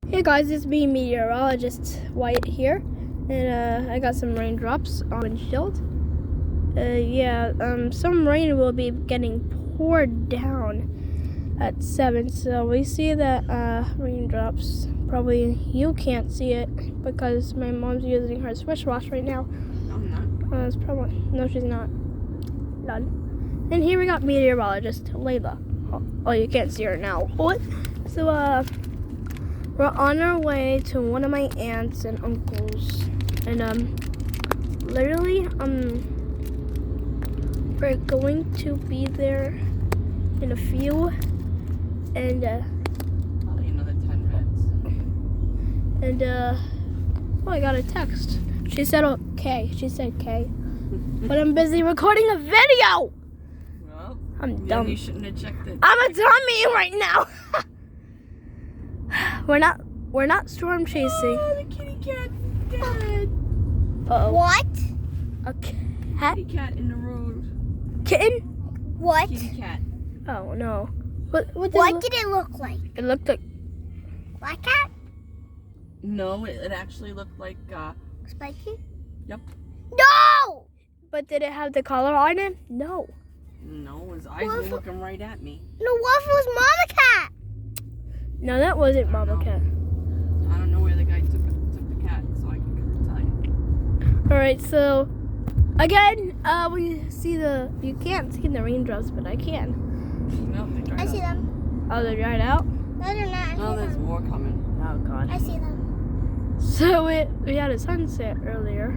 Hey guys, it's me, meteorologist Wyatt here, and I got some raindrops on the windshield. Some rain will be getting poured down at 7, so we see that raindrops. Probably you can't see it because my mom's using her Swish-Wash right now. No, I'm not. It's probably, no, she's not. None. And here we got meteorologist Layla. Oh, you can't see her now. What? So, we're on our way to one of my aunts and uncles, and literally we're going to be there in a few, and Probably another 10 minutes. oh, I got a text. She said okay. She said K, but I'm busy recording a video. Well, I'm then dumb. you shouldn't have checked it. I'm a dummy right now. We're not storm chasing. Oh, the kitty cat dead. Uh-oh. What? A cat? Kitty cat in the road. Kitten? What? Kitty cat. Oh no. What What did it look like? It looked like Black cat? No, it actually looked like, Spiky? Yep. No! but did it have the collar on it? No. No, his eyes were looking right at me. No, what if it was Mama Cat? No, that wasn't Mama Cat. I don't know where the guy took the cat, so I couldn't tell you. Alright, so again, we see you can't see the raindrops, but I can. No, they dried I see up. them. Oh, they're dried out? No, they're not. I No, see there's them. more coming. Oh god. I see them. So we had a sunset earlier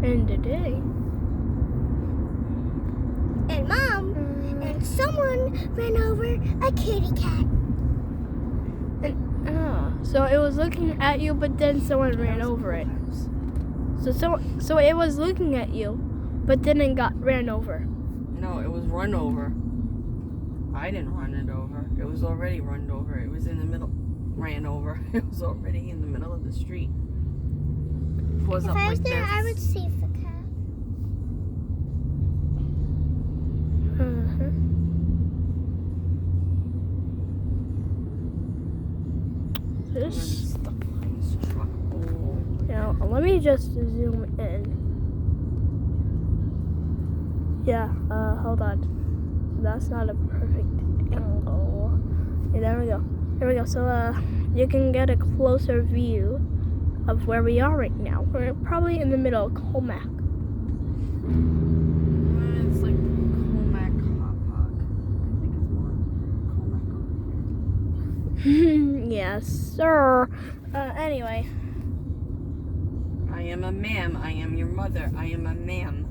in the day. And Mom, and someone ran over a kitty cat. So it was looking at you, but then someone ran over it. So it was looking at you, but then it got ran over. No, it was run over. I didn't run it over. It was already run over. It was in the middle. Ran over. It was already in the middle of the street. It was If up I was like there, this. I would see the cat. This. Stuck behind this truck. Oh. Now, let me just zoom in. Yeah, hold on. That's not a perfect angle. Yeah, there we go. There we go. So, you can get a closer view of where we are right now. We're probably in the middle of Comac. It's like Comac Hot Hog. I think it's more Comac. Yes, sir. Anyway. I am a ma'am. I am your mother. I am a ma'am.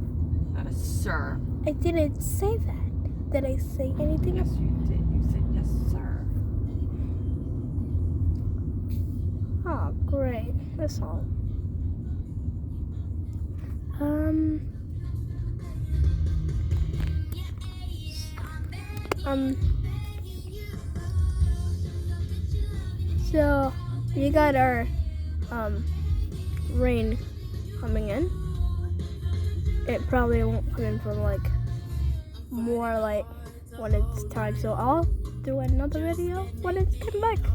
Not a sir. I didn't say that. Did I say anything? Yes, you did. You said yes, sir. Oh, great. That's all. So we got our rain coming in. It probably won't come in for more like when it's time. So I'll do another video when it's come back.